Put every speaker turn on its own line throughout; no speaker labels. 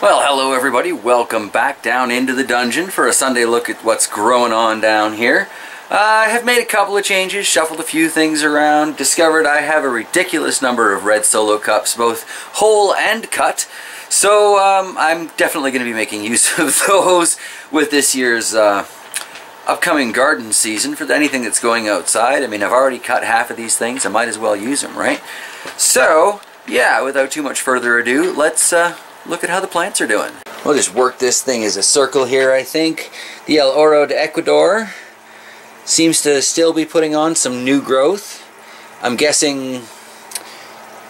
Well, hello everybody. Welcome back down into the dungeon for a Sunday look at what's growing on down here. I have made a couple of changes, shuffled a few things around, discovered I have a ridiculous number of red solo cups, both whole and cut. So I'm definitely going to be making use of those with this year's upcoming garden season for anything that's going outside. I mean, I've already cut half of these things. I might as well use them, right? So, yeah, without too much further ado, let's look at how the plants are doing. We'll just work this thing as a circle here, I think. The El Oro de Ecuador seems to still be putting on some new growth. I'm guessing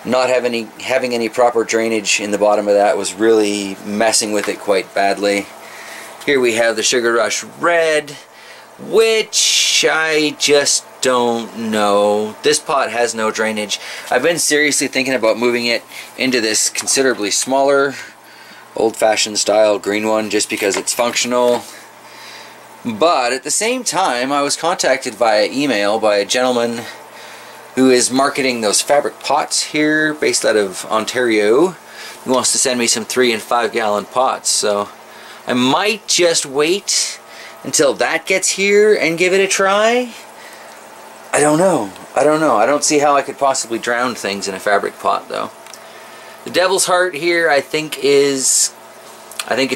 not having any proper drainage in the bottom of that was really messing with it quite badly. Here we have the Sugar Rush Red, which I just don't know. This pot has no drainage. I've been seriously thinking about moving it into this considerably smaller old-fashioned style green one just because it's functional. But at the same time, I was contacted via email by a gentleman who is marketing those fabric pots here based out of Ontario. He wants to send me some 3 and 5 gallon pots, so I might just wait until that gets here and give it a try. I don't know. I don't see how I could possibly drown things in a fabric pot, though. The Devil's Heart here, I think it's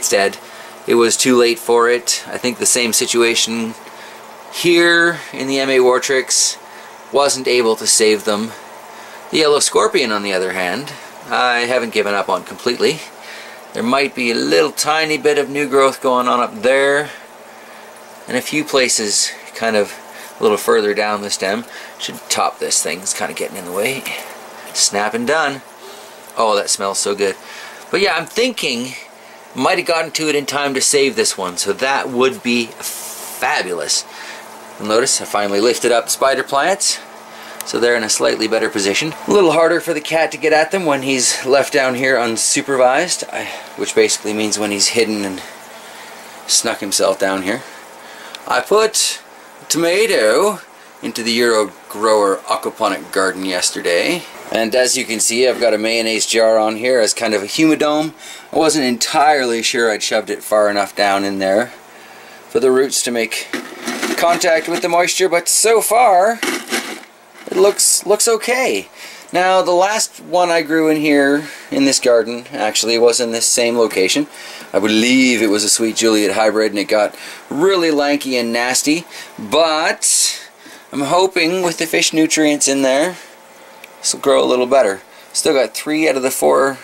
dead. It was too late for it. I think the same situation here in the MA Wartrix. Wasn't able to save them. The Yellow Scorpion, on the other hand, I haven't given up on completely. There might be a little tiny bit of new growth going on up there, and a few places kind of a little further down the stem. Should top this thing, it's kind of getting in the way. Snap and done. Oh, that smells so good. But yeah, I'm thinking might have gotten to it in time to save this one, so that would be fabulous. You'll notice I finally lifted up spider plants, so they're in a slightly better position. A little harder for the cat to get at them when he's left down here unsupervised, which basically means when he's hidden and snuck himself down here. I put tomato into the EuroGrower aquaponic garden yesterday, and as you can see, I've got a mayonnaise jar on here as kind of a humidome. I wasn't entirely sure I'd shoved it far enough down in there for the roots to make contact with the moisture, but so far it looks okay. Now, the last one I grew in here in this garden actually was in this same location. I believe it was a Sweet Juliet hybrid, and it got really lanky and nasty, but I'm hoping with the fish nutrients in there this will grow a little better. Still got 3 out of the 4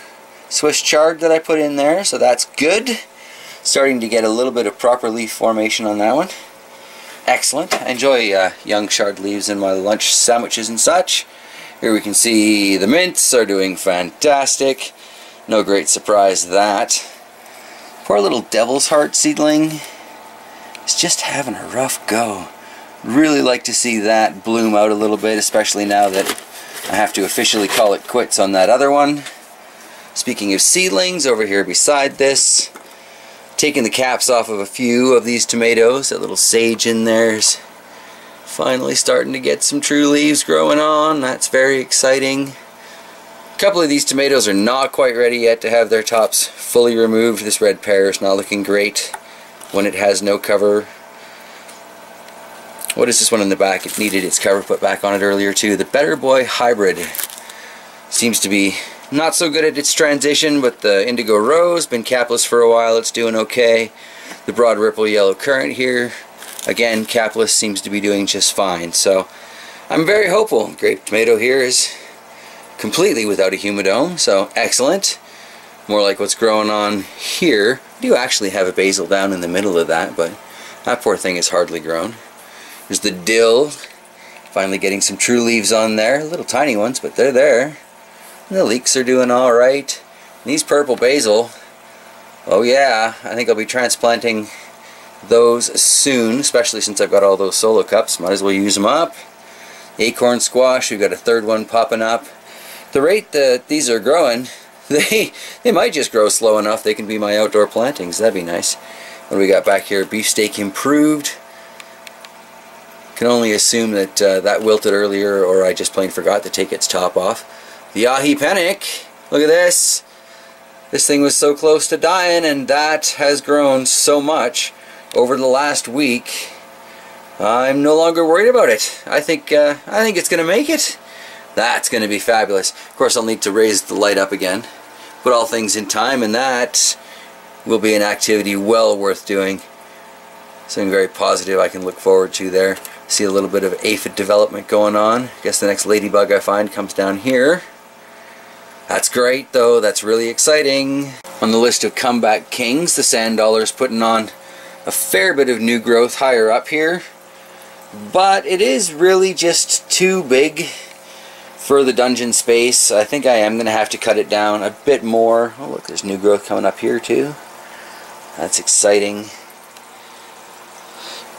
Swiss chard that I put in there, so that's good. Starting to get a little bit of proper leaf formation on that one. Excellent. I enjoy young chard leaves in my lunch sandwiches and such. Here we can see the mints are doing fantastic. No great surprise that. Poor little Devil's Heart seedling is just having a rough go. Really like to see that bloom out a little bit, especially now that I have to officially call it quits on that other one. Speaking of seedlings, over here beside this, taking the caps off of a few of these tomatoes. That little sage in there's finally starting to get some true leaves growing on. That's very exciting. A couple of these tomatoes are not quite ready yet to have their tops fully removed. This red pear is not looking great when it has no cover. What is this one in the back? It needed its cover put back on it earlier too. The Better Boy Hybrid seems to be not so good at its transition, but the Indigo Rose, been capless for a while, it's doing okay. The Broad Ripple Yellow Currant here, again, capless, seems to be doing just fine. So I'm very hopeful. Grape Tomato here is completely without a humidome, so excellent. More like what's growing on here. I do actually have a basil down in the middle of that, but that poor thing is hardly grown. There's the dill, finally getting some true leaves on there. Little tiny ones, but they're there. And the leeks are doing alright. These purple basil, oh yeah, I think I'll be transplanting those soon, especially since I've got all those solo cups. Might as well use them up. Acorn squash, we've got a third one popping up. The rate that these are growing, they might just grow slow enough they can be my outdoor plantings. That'd be nice. What do we got back here? Beefsteak improved. Can only assume that that wilted earlier, or I just plain forgot to take its top off. The Ahi Panic, look at this. This thing was so close to dying, and that has grown so much over the last week. I'm no longer worried about it. I think it's going to make it. That's going to be fabulous. Of course, I'll need to raise the light up again. Put all things in time, and that will be an activity well worth doing. Something very positive I can look forward to there. See a little bit of aphid development going on. I guess the next ladybug I find comes down here. That's great though, that's really exciting. On the list of comeback kings, the sand dollar's putting on a fair bit of new growth higher up here. But it is really just too big for the dungeon space. I think I am going to have to cut it down a bit more. Oh look, there's new growth coming up here too. That's exciting.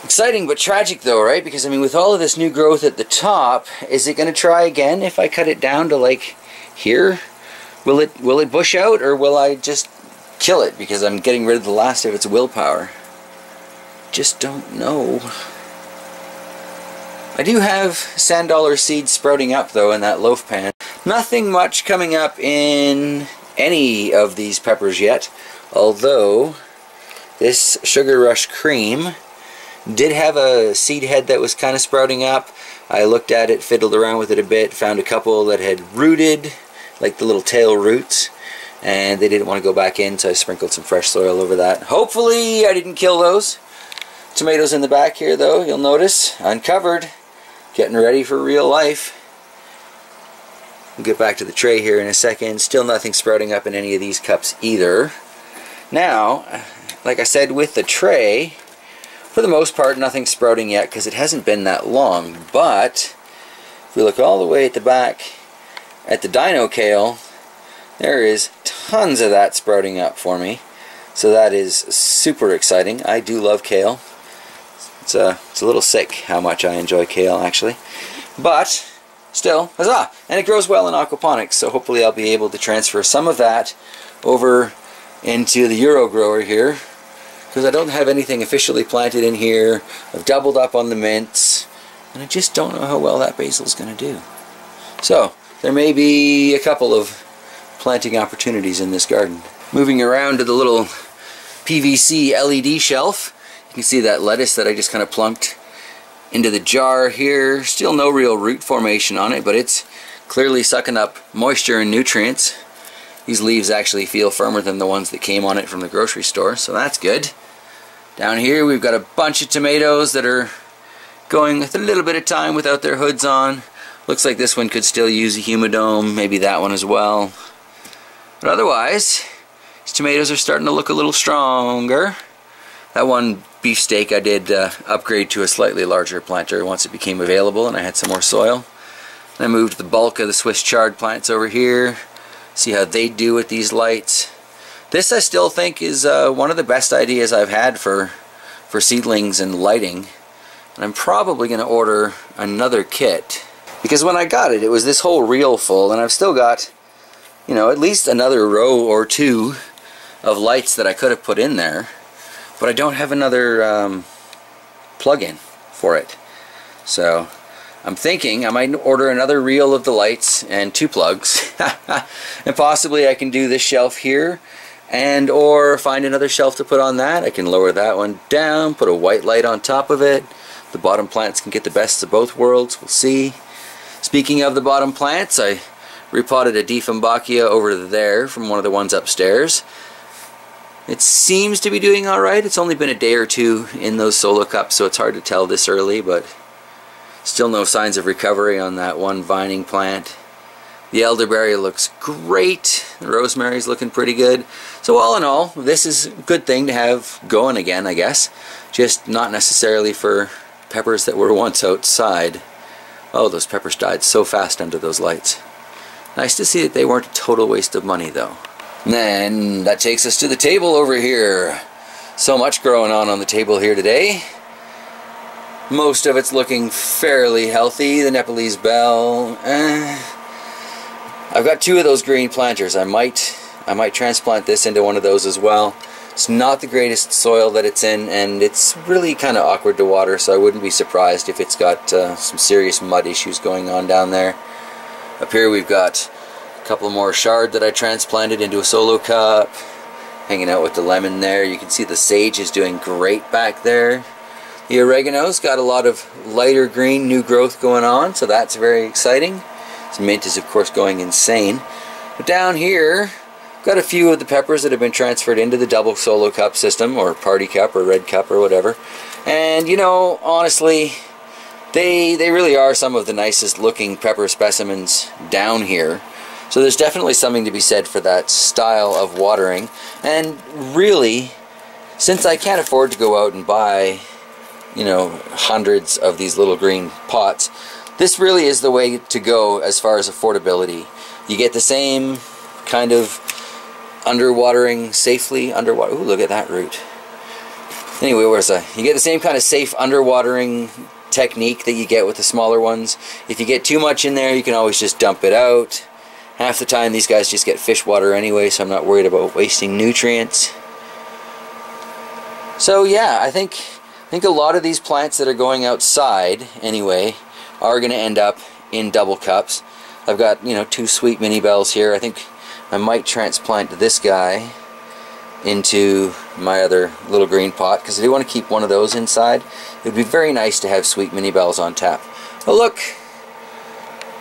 Exciting but tragic though, right? Because I mean, with all of this new growth at the top, is it going to try again if I cut it down to like here? Will it bush out, or will I just kill it because I'm getting rid of the last of its willpower? Just don't know. I do have sand dollar seeds sprouting up though in that loaf pan. Nothing much coming up in any of these peppers yet, although this Sugar Rush Cream did have a seed head that was kind of sprouting up. I looked at it, fiddled around with it a bit, found a couple that had rooted, like the little tail roots, and they didn't want to go back in, so I sprinkled some fresh soil over that. Hopefully I didn't kill those. Tomatoes in the back here though, you'll notice, uncovered, getting ready for real life. We'll get back to the tray here in a second. Still nothing sprouting up in any of these cups either. Now, like I said with the tray, for the most part, nothing sprouting yet because it hasn't been that long. But if we look all the way at the back at the Dino kale, there is tons of that sprouting up for me. So that is super exciting. I do love kale. It's a little sick how much I enjoy kale actually. But still, huzzah! And it grows well in aquaponics, so hopefully I'll be able to transfer some of that over into the EuroGrower here. Because I don't have anything officially planted in here. I've doubled up on the mints, and I just don't know how well that basil's going to do. So, there may be a couple of planting opportunities in this garden. Moving around to the little PVC LED shelf, you can see that lettuce that I just kind of plunked into the jar here. Still no real root formation on it, but it's clearly sucking up moisture and nutrients. These leaves actually feel firmer than the ones that came on it from the grocery store, so that's good. Down here we've got a bunch of tomatoes that are going with a little bit of time without their hoods on. Looks like this one could still use a humidome, maybe that one as well. But otherwise, these tomatoes are starting to look a little stronger. That one beefsteak I did upgrade to a slightly larger planter once it became available and I had some more soil. And I moved the bulk of the Swiss chard plants over here. See how they do with these lights. This I still think is one of the best ideas I've had for seedlings and lighting. And I'm probably going to order another kit. Because when I got it, it was this whole reel full, and I've still got, you know, at least another row or two of lights that I could have put in there. But I don't have another plug-in for it. So I'm thinking I might order another reel of the lights and 2 plugs. And possibly I can do this shelf here, and or find another shelf to put on that. I can lower that one down, put a white light on top of it. The bottom plants can get the best of both worlds. We'll see. Speaking of the bottom plants, I repotted a Dieffenbachia over there from one of the ones upstairs. It seems to be doing alright. It's only been a day or two in those solo cups, so it's hard to tell this early, but still no signs of recovery on that one vining plant. The elderberry looks great. The rosemary's looking pretty good. So all in all, this is a good thing to have going again, I guess. Just not necessarily for peppers that were once outside. Oh, those peppers died so fast under those lights. Nice to see that they weren't a total waste of money, though. And then that takes us to the table over here. So much growing on the table here today. Most of it's looking fairly healthy. The Nepalese bell, I've got 2 of those green planters. I might transplant this into one of those as well. It's not the greatest soil that it's in, and it's really kind of awkward to water, so I wouldn't be surprised if it's got some serious mud issues going on down there. Up here we've got A couple more chard that I transplanted into a solo cup. Hanging out with the lemon there. You can see the sage is doing great back there. The oregano's got a lot of lighter green new growth going on, so that's very exciting. This mint is of course going insane. But down here, got a few of the peppers that have been transferred into the double solo cup system, or party cup, or red cup, or whatever. And you know, honestly, they really are some of the nicest looking pepper specimens down here. So there's definitely something to be said for that style of watering. And really, since I can't afford to go out and buy, you know, hundreds of these little green pots, this really is the way to go as far as affordability. You get the same kind of underwatering, safely underwater. Ooh, look at that root. Anyway, where's that? You get the same kind of safe underwatering technique that you get with the smaller ones. If you get too much in there, you can always just dump it out. Half the time these guys just get fish water anyway, so I'm not worried about wasting nutrients. So yeah, I think a lot of these plants that are going outside anyway are going to end up in double cups. I've got, you know, 2 sweet mini bells here. I think I might transplant this guy into my other little green pot because I do want to keep one of those inside. It would be very nice to have sweet mini bells on tap. Oh look!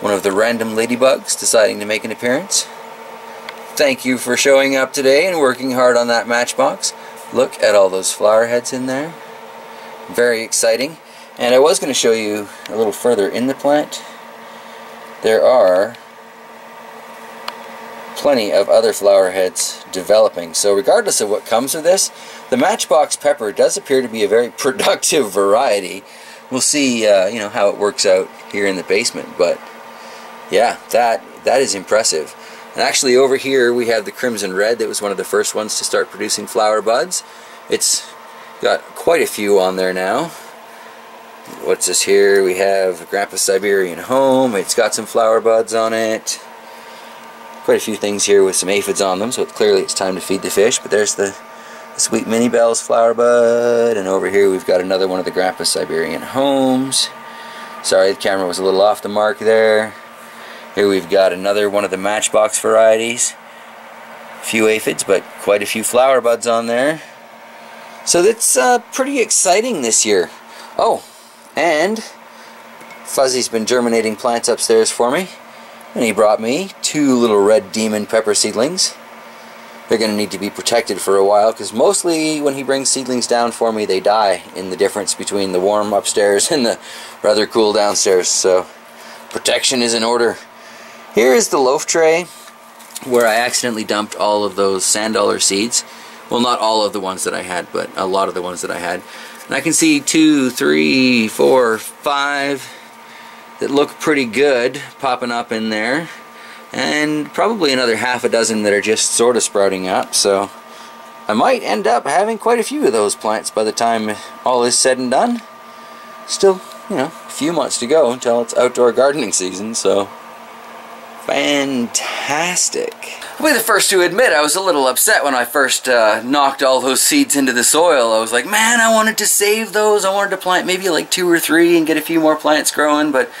One of the random ladybugs deciding to make an appearance. Thank you for showing up today and working hard on that matchbox. Look at all those flower heads in there. Very exciting. And I was going to show you a little further in the plant. There are plenty of other flower heads developing. So regardless of what comes of this, the matchbox pepper does appear to be a very productive variety. We'll see you know, how it works out here in the basement, but yeah, that is impressive. And actually over here we have the crimson red that was one of the first ones to start producing flower buds. It's got quite a few on there now. What's this here? We have Grandpa's Siberian Home. It's got some flower buds on it. Quite a few things here with some aphids on them, so clearly it's time to feed the fish. But there's the Sweet Mini Bells flower bud, and over here we've got another one of the Grandpa's Siberian Homes. Sorry, the camera was a little off the mark there. Here we've got another one of the matchbox varieties. A few aphids, but quite a few flower buds on there. So that's pretty exciting this year. Oh, and Fuzzy's been germinating plants upstairs for me. And he brought me 2 little red demon pepper seedlings. They're going to need to be protected for a while, because mostly when he brings seedlings down for me, they die in the difference between the warm upstairs and the rather cool downstairs. So protection is in order. Here is the loaf tray where I accidentally dumped all of those sand dollar seeds. Well, not all of the ones that I had, but a lot of the ones that I had. And I can see 2, 3, 4, 5 that look pretty good popping up in there. And probably another half a dozen that are just sort of sprouting up. So I might end up having quite a few of those plants by the time all is said and done. Still, you know, a few months to go until it's outdoor gardening season, so fantastic. I'll be the first to admit I was a little upset when I first knocked all those seeds into the soil. I was like, man, I wanted to save those. I wanted to plant maybe like 2 or 3 and get a few more plants growing, but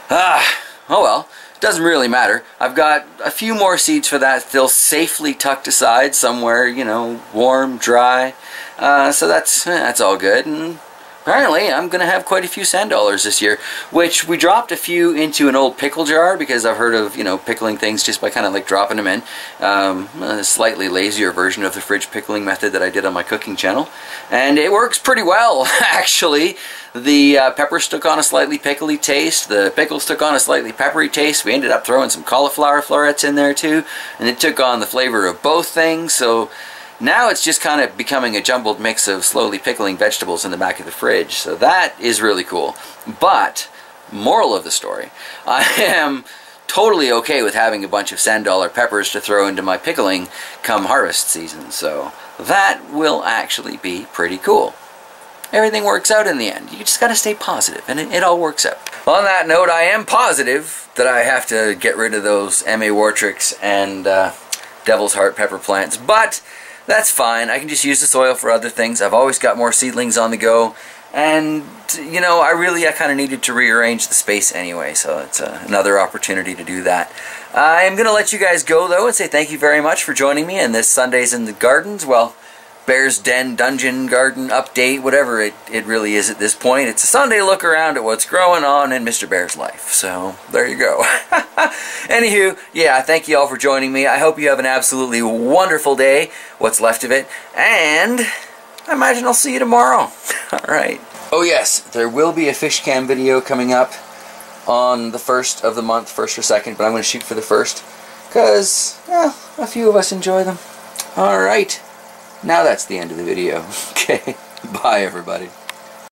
oh well. It doesn't really matter. I've got a few more seeds for that still safely tucked aside somewhere, you know, warm, dry. So that's all good. And apparently I'm going to have quite a few sand dollars this year, which we dropped a few into an old pickle jar because I've heard of, you know, pickling things just by kind of like dropping them in. A slightly lazier version of the fridge pickling method that I did on my cooking channel. And it works pretty well, actually. The peppers took on a slightly pickly taste. The pickles took on a slightly peppery taste. We ended up throwing some cauliflower florets in there too, and it took on the flavor of both things. So now it's just kind of becoming a jumbled mix of slowly pickling vegetables in the back of the fridge. So that is really cool. But, moral of the story, I am totally okay with having a bunch of sand dollar peppers to throw into my pickling come harvest season. So that will actually be pretty cool. Everything works out in the end. You just got to stay positive, and it all works out. Well, on that note, I am positive that I have to get rid of those M.A. Wartrix and Devil's Heart pepper plants, but that's fine. I can just use the soil for other things. I've always got more seedlings on the go, And, you know, I kind of needed to rearrange the space anyway, so it's another opportunity to do that. I'm going to let you guys go, though, and say thank you very much for joining me in this Sundays in the Gardens. Well, Bear's Den, Dungeon, Garden, Update, whatever it really is at this point. It's a Sunday look around at what's growing on in Mr. Bear's life. So, there you go. Anywho, yeah, thank you all for joining me. I hope you have an absolutely wonderful day, what's left of it, and I imagine I'll see you tomorrow. Alright. Oh yes, there will be a fish cam video coming up on the 1st of the month, 1st or 2nd, but I'm going to shoot for the 1st, because, well, a few of us enjoy them. Alright. Now that's the end of the video. Okay, bye everybody.